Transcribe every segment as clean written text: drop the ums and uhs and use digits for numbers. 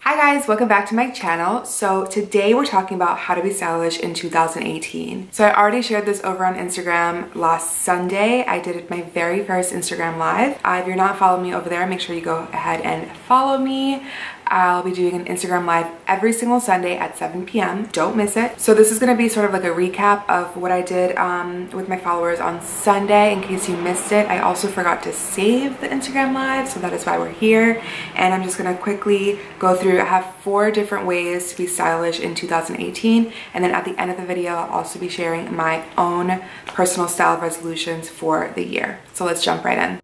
Hi guys, welcome back to my channel. So today we're talking about how to be stylish in 2018. So I already shared this over on Instagram last Sunday. I did my very first Instagram live. If you're not following me over there, make sure you go ahead and follow me. I'll be doing an Instagram live every single Sunday at 7 p.m. Don't miss it. So this is gonna be sort of like a recap of what I did with my followers on Sunday in case you missed it. I also forgot to save the Instagram live, so that is why we're here. And I'm just gonna quickly go through. I have 4 different ways to be stylish in 2018. And then at the end of the video, I'll also be sharing my own personal style resolutions for the year. So let's jump right in.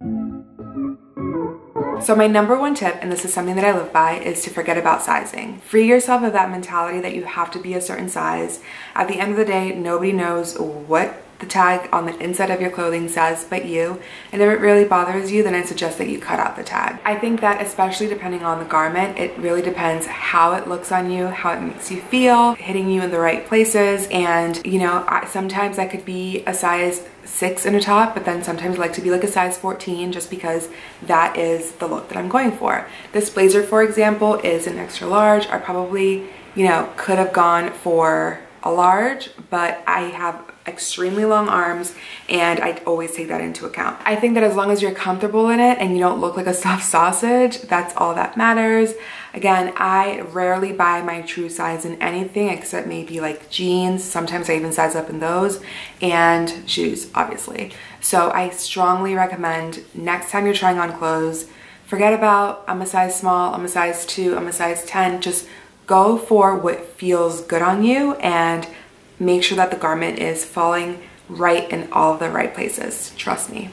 So my number one tip, and this is something that I live by, is to forget about sizing. Free yourself of that mentality that you have to be a certain size. At the end of the day, nobody knows what the tag on the inside of your clothing says but you, and if it really bothers you, then I suggest that you cut out the tag. I think that especially depending on the garment, it really depends how it looks on you, how it makes you feel, hitting you in the right places. And you know, sometimes I could be a size 6 in a top, but then sometimes I like to be like a size 14 just because that is the look that I'm going for. This blazer, for example, is an extra large. I probably, you know, could have gone for a large, but I have extremely long arms and I always take that into account. I think that as long as you're comfortable in it and you don't look like a stuffed sausage, that's all that matters. Again, I rarely buy my true size in anything except maybe like jeans. Sometimes I even size up in those, and shoes, obviously. So I strongly recommend next time you're trying on clothes, forget about I'm a size small, I'm a size 2, I'm a size 10. Just go for what feels good on you and make sure that the garment is falling right in all of the right places. Trust me.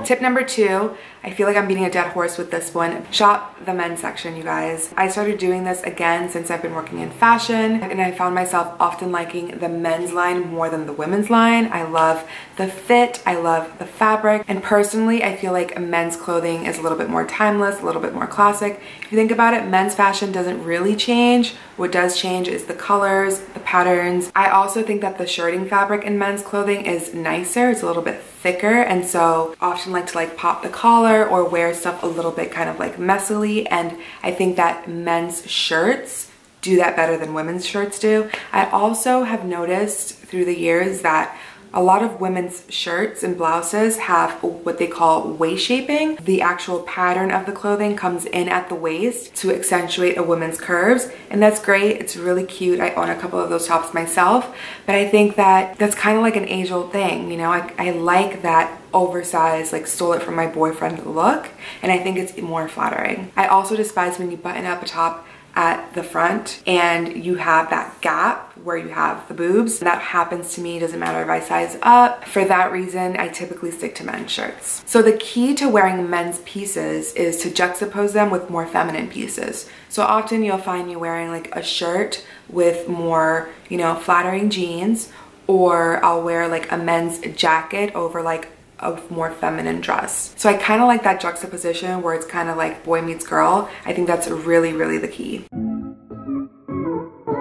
Tip number 2, I feel like I'm beating a dead horse with this one. Shop the men's section, you guys. I started doing this again since I've been working in fashion, and I found myself often liking the men's line more than the women's line. I love the fit, I love the fabric, and personally, I feel like men's clothing is a little bit more timeless, a little bit more classic. If you think about it, men's fashion doesn't really change. What does change is the colors, the patterns. I also think that the shirting fabric in men's clothing is nicer. It's a little bit thicker, and so often like to like pop the collar or wear stuff a little bit kind of like messily, and I think that men's shirts do that better than women's shirts do. I also have noticed through the years that a lot of women's shirts and blouses have what they call waist shaping. The actual pattern of the clothing comes in at the waist to accentuate a woman's curves, and that's great. It's really cute. I own a couple of those tops myself, but I think that that's kind of like an age-old thing, you know? I like that oversized, like stole it from my boyfriend look, and I think it's more flattering. I also despise when you button up a top at the front and you have that gap where you have the boobs. That happens to me, doesn't matter if I size up. For that reason, I typically stick to men's shirts. So the key to wearing men's pieces is to juxtapose them with more feminine pieces. So often you'll find you wearing like a shirt with more, you know, flattering jeans, or I'll wear like a men's jacket over like a more feminine dress. So I kind of like that juxtaposition where it's kind of like boy meets girl. I think that's really, really the key.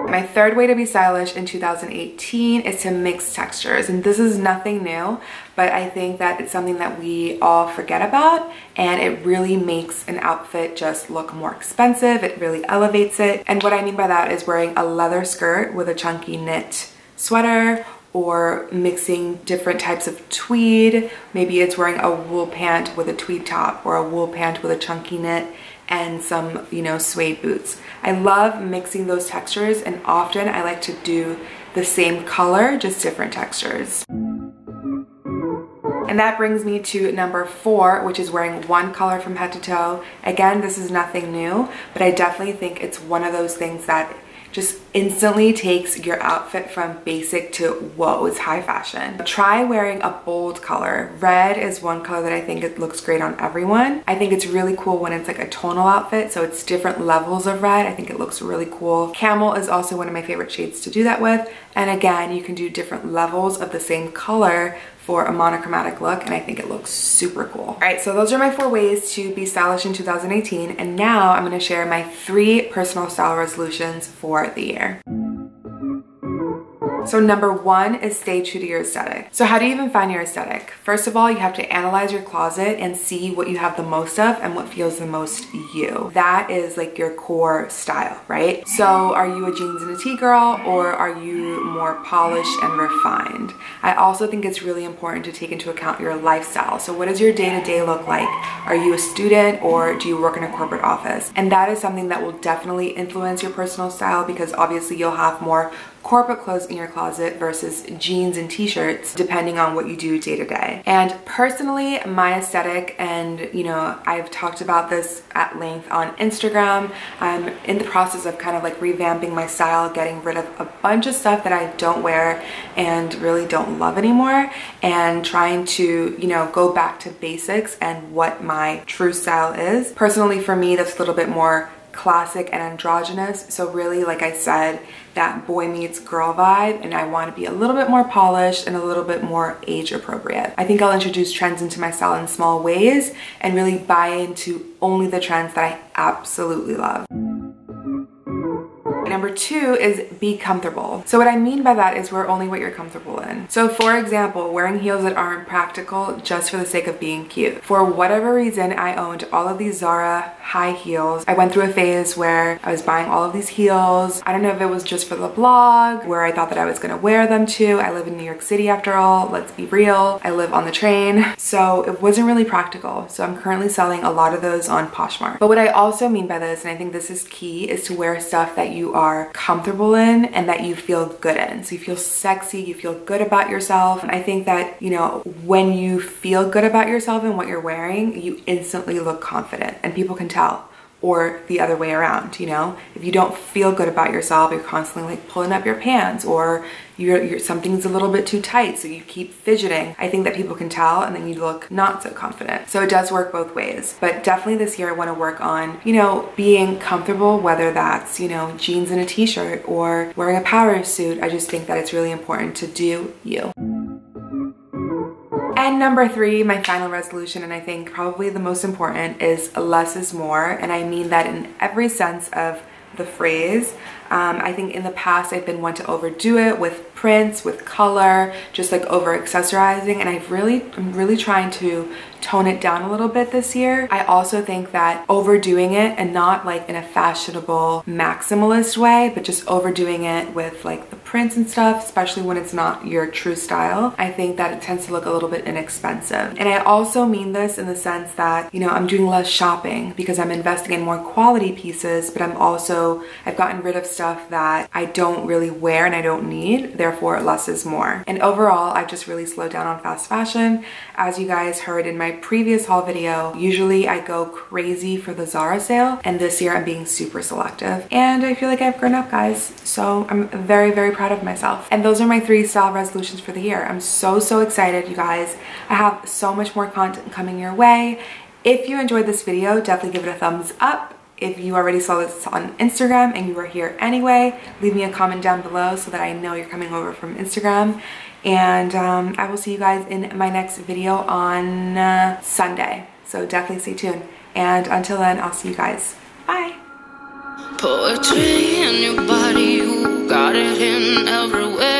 My third way to be stylish in 2018 is to mix textures, and this is nothing new, but I think that it's something that we all forget about, and it really makes an outfit just look more expensive. It really elevates it. And what I mean by that is wearing a leather skirt with a chunky knit sweater, or mixing different types of tweed. Maybe it's wearing a wool pant with a tweed top, or a wool pant with a chunky knit and some, you know, suede boots. I love mixing those textures, and often I like to do the same color, just different textures. And that brings me to number 4, which is wearing one color from head to toe. Again, this is nothing new, but I definitely think it's one of those things that just instantly takes your outfit from basic to whoa, it's high fashion. Try wearing a bold color. Red is one color that I think it looks great on everyone. I think it's really cool when it's like a tonal outfit, so it's different levels of red. I think it looks really cool. Camel is also one of my favorite shades to do that with. And again, you can do different levels of the same color for a monochromatic look, and I think it looks super cool. All right, so those are my 4 ways to be stylish in 2018, and now I'm gonna share my 3 personal style resolutions for the year. So number one is stay true to your aesthetic. So how do you even find your aesthetic? First of all, you have to analyze your closet and see what you have the most of and what feels the most you. That is like your core style, right? So are you a jeans and a tee girl, or are you more polished and refined? I also think it's really important to take into account your lifestyle. So what does your day-to-day look like? Are you a student, or do you work in a corporate office? And that is something that will definitely influence your personal style, because obviously you'll have more corporate clothes in your closet versus jeans and t-shirts depending on what you do day to day. And personally, my aesthetic, and you know, I've talked about this at length on Instagram, I'm in the process of kind of like revamping my style, getting rid of a bunch of stuff that I don't wear and really don't love anymore, and trying to, you know, go back to basics and what my true style is. Personally, for me, that's a little bit more classic and androgynous. So really, like I said, that boy meets girl vibe, and I want to be a little bit more polished and a little bit more age appropriate. I think I'll introduce trends into my style in small ways and really buy into only the trends that I absolutely love. Number two is be comfortable. So what I mean by that is wear only what you're comfortable in. So for example, wearing heels that aren't practical just for the sake of being cute. For whatever reason, I owned all of these Zara high heels. I went through a phase where I was buying all of these heels. I don't know if it was just for the blog, where I thought that I was gonna wear them too. I live in New York City after all, let's be real. I live on the train. So it wasn't really practical. So I'm currently selling a lot of those on Poshmark. But what I also mean by this, and I think this is key, is to wear stuff that you are comfortable in and that you feel good in. So you feel sexy, you feel good about yourself. And I think that, you know, when you feel good about yourself and what you're wearing, you instantly look confident, and people can tell. Or the other way around, you know? If you don't feel good about yourself, you're constantly like pulling up your pants, or something's a little bit too tight, so you keep fidgeting. I think that people can tell, and then you look not so confident. So it does work both ways. But definitely this year I want to work on, you know, being comfortable, whether that's, you know, jeans and a t-shirt or wearing a power suit. I just think that it's really important to do you. And number three, my final resolution, and I think probably the most important, is less is more. And I mean that in every sense of the phrase. I think in the past I've been one to overdo it with prints, with color, just like over accessorizing, and I'm really trying to tone it down a little bit this year. I also think that overdoing it, and not like in a fashionable maximalist way, but just overdoing it with like the prints and stuff, especially when it's not your true style, I think that it tends to look a little bit inexpensive. And I also mean this in the sense that, you know, I'm doing less shopping because I'm investing in more quality pieces, but I've gotten rid of stuff that I don't really wear and I don't need, therefore less is more. And overall, I've just really slowed down on fast fashion. As you guys heard in my previous haul video, usually I go crazy for the Zara sale, and this year I'm being super selective. And I feel like I've grown up, guys. So I'm very, very proud of myself. And those are my 3 style resolutions for the year. I'm so excited, you guys. I have so much more content coming your way. If you enjoyed this video, definitely give it a thumbs up. If you already saw this on Instagram and you are here anyway, leave me a comment down below so that I know you're coming over from Instagram. And I will see you guys in my next video on Sunday. So definitely stay tuned. And until then, I'll see you guys. Bye. Poetry in your body, you got it in everywhere.